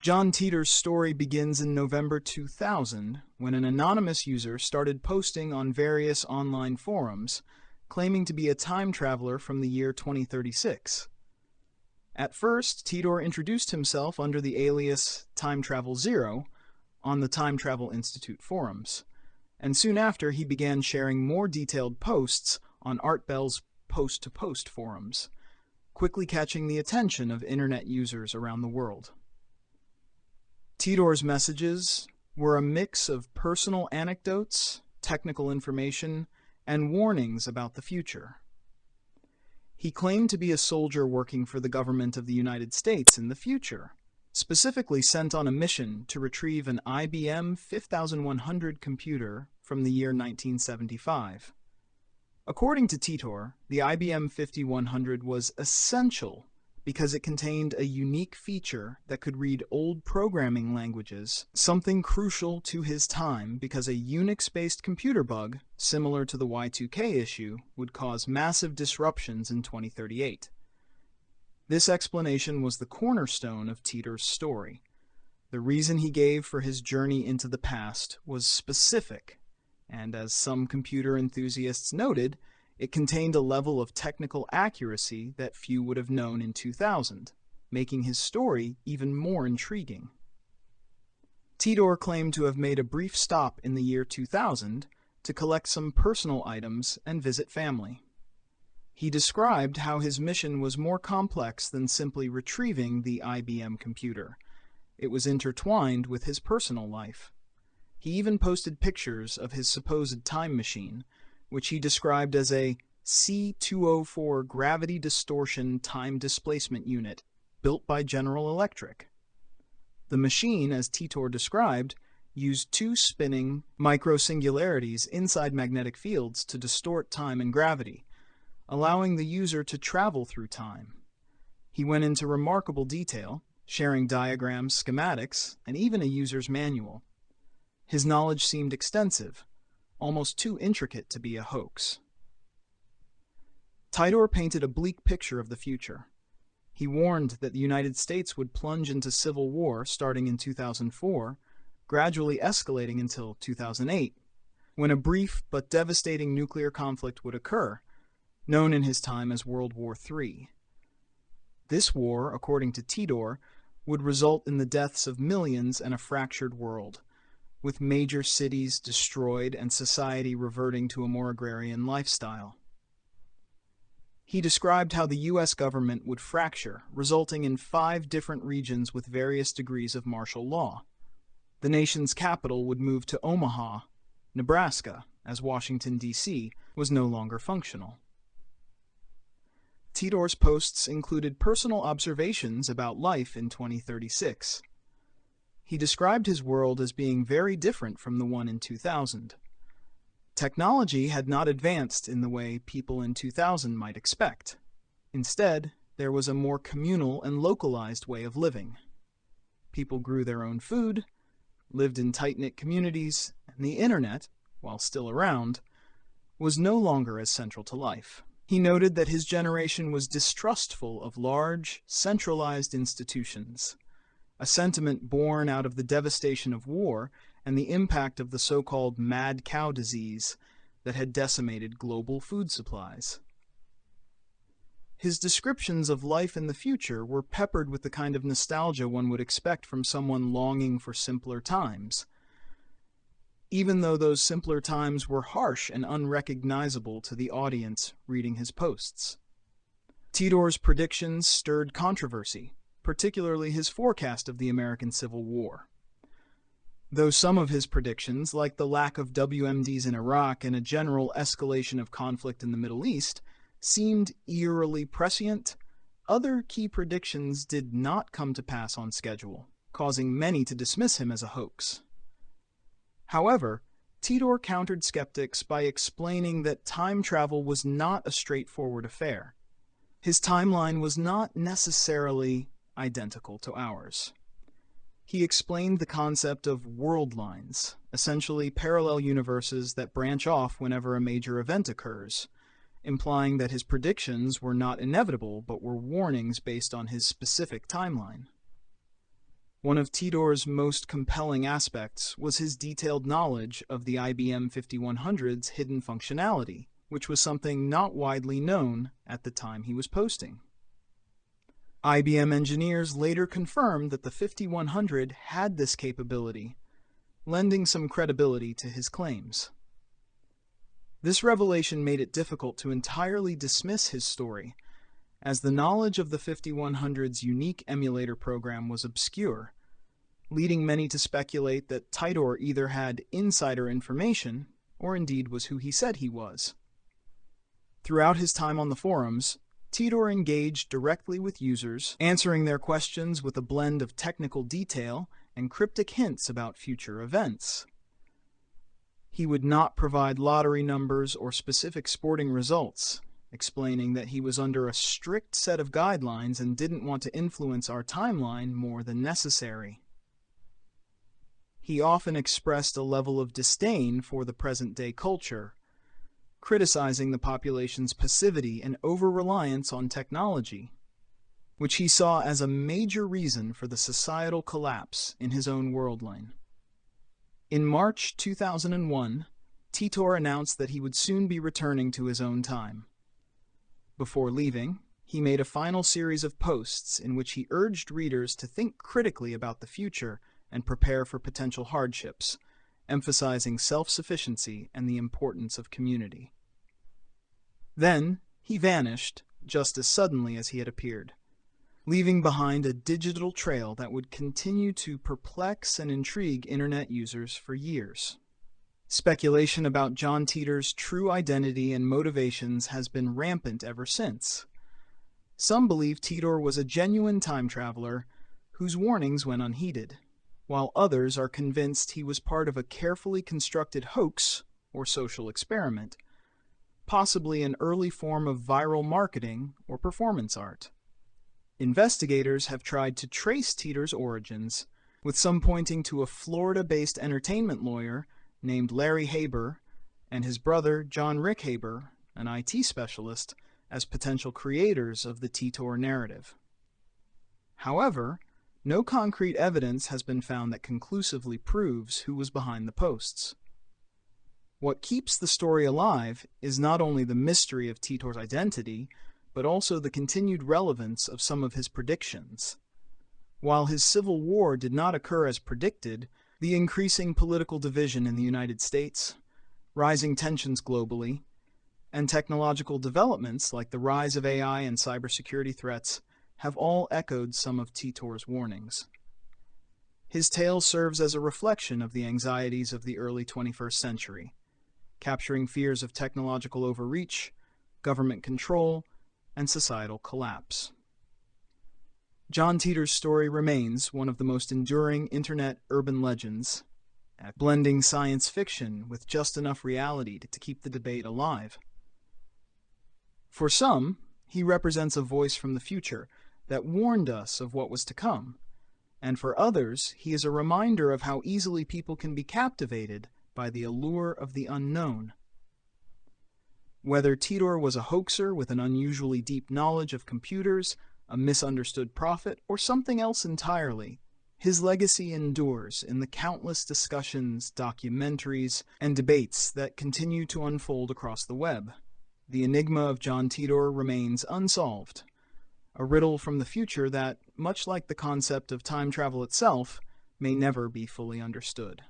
John Titor's story begins in November 2000 when an anonymous user started posting on various online forums, claiming to be a time traveler from the year 2036. At first, Titor introduced himself under the alias Time Travel Zero on the Time Travel Institute forums, and soon after he began sharing more detailed posts on Art Bell's Post-to-Post forums, quickly catching the attention of internet users around the world. Titor's messages were a mix of personal anecdotes, technical information, and warnings about the future. He claimed to be a soldier working for the government of the United States in the future, specifically sent on a mission to retrieve an IBM 5100 computer from the year 1975. According to Titor, the IBM 5100 was essential because it contained a unique feature that could read old programming languages, something crucial to his time because a Unix-based computer bug, similar to the Y2K issue, would cause massive disruptions in 2038. This explanation was the cornerstone of Titor's story. The reason he gave for his journey into the past was specific, and as some computer enthusiasts noted, it contained a level of technical accuracy that few would have known in 2000, making his story even more intriguing. Titor claimed to have made a brief stop in the year 2000 to collect some personal items and visit family. He described how his mission was more complex than simply retrieving the IBM computer. It was intertwined with his personal life. He even posted pictures of his supposed time machine, which he described as a C-204 gravity distortion time displacement unit built by General Electric. The machine, as Titor described, used two spinning microsingularities inside magnetic fields to distort time and gravity, allowing the user to travel through time. He went into remarkable detail, sharing diagrams, schematics, and even a user's manual. His knowledge seemed extensive, almost too intricate to be a hoax. Titor painted a bleak picture of the future. He warned that the United States would plunge into civil war starting in 2004, gradually escalating until 2008, when a brief but devastating nuclear conflict would occur, known in his time as World War III. This war, according to Titor, would result in the deaths of millions and a fractured world, with major cities destroyed and society reverting to a more agrarian lifestyle. He described how the U.S. government would fracture, resulting in 5 different regions with various degrees of martial law. The nation's capital would move to Omaha, Nebraska, as Washington, D.C. was no longer functional. Titor's posts included personal observations about life in 2036. He described his world as being very different from the one in 2000. Technology had not advanced in the way people in 2000 might expect. Instead, there was a more communal and localized way of living. People grew their own food, lived in tight-knit communities, and the internet, while still around, was no longer as central to life. He noted that his generation was distrustful of large, centralized institutions, a sentiment born out of the devastation of war and the impact of the so-called mad cow disease that had decimated global food supplies. His descriptions of life in the future were peppered with the kind of nostalgia one would expect from someone longing for simpler times, even though those simpler times were harsh and unrecognizable to the audience reading his posts. Titor's predictions stirred controversy, particularly his forecast of the American Civil War. Though some of his predictions, like the lack of WMDs in Iraq and a general escalation of conflict in the Middle East, seemed eerily prescient, other key predictions did not come to pass on schedule, causing many to dismiss him as a hoax. However, Titor countered skeptics by explaining that time travel was not a straightforward affair. His timeline was not necessarily identical to ours. He explained the concept of world lines, essentially parallel universes that branch off whenever a major event occurs, implying that his predictions were not inevitable but were warnings based on his specific timeline. One of Titor's most compelling aspects was his detailed knowledge of the IBM 5100's hidden functionality, which was something not widely known at the time he was posting. IBM engineers later confirmed that the 5100 had this capability, lending some credibility to his claims. This revelation made it difficult to entirely dismiss his story, as the knowledge of the 5100's unique emulator program was obscure, leading many to speculate that Titor either had insider information or indeed was who he said he was. Throughout his time on the forums, Titor engaged directly with users, answering their questions with a blend of technical detail and cryptic hints about future events. He would not provide lottery numbers or specific sporting results, explaining that he was under a strict set of guidelines and didn't want to influence our timeline more than necessary. He often expressed a level of disdain for the present-day culture, criticizing the population's passivity and over-reliance on technology, which he saw as a major reason for the societal collapse in his own worldline. In March 2001, Titor announced that he would soon be returning to his own time. Before leaving, he made a final series of posts in which he urged readers to think critically about the future and prepare for potential hardships, emphasizing self-sufficiency and the importance of community. Then, he vanished just as suddenly as he had appeared, leaving behind a digital trail that would continue to perplex and intrigue internet users for years. Speculation about John Titor's true identity and motivations has been rampant ever since. Some believe Titor was a genuine time traveler whose warnings went unheeded, while others are convinced he was part of a carefully constructed hoax or social experiment, possibly an early form of viral marketing or performance art. Investigators have tried to trace Titor's origins, with some pointing to a Florida-based entertainment lawyer named Larry Haber and his brother John Rick Haber, an IT specialist, as potential creators of the Titor narrative. However, no concrete evidence has been found that conclusively proves who was behind the posts. What keeps the story alive is not only the mystery of Titor's identity, but also the continued relevance of some of his predictions. While his civil war did not occur as predicted, the increasing political division in the United States, rising tensions globally, and technological developments like the rise of AI and cybersecurity threats have all echoed some of Titor's warnings. His tale serves as a reflection of the anxieties of the early 21st century, capturing fears of technological overreach, government control, and societal collapse. John Titor's story remains one of the most enduring internet urban legends, blending science fiction with just enough reality to keep the debate alive. For some, he represents a voice from the future that warned us of what was to come, and for others, he is a reminder of how easily people can be captivated by the allure of the unknown. Whether Titor was a hoaxer with an unusually deep knowledge of computers, a misunderstood prophet, or something else entirely, his legacy endures in the countless discussions, documentaries, and debates that continue to unfold across the web. The enigma of John Titor remains unsolved, a riddle from the future that, much like the concept of time travel itself, may never be fully understood.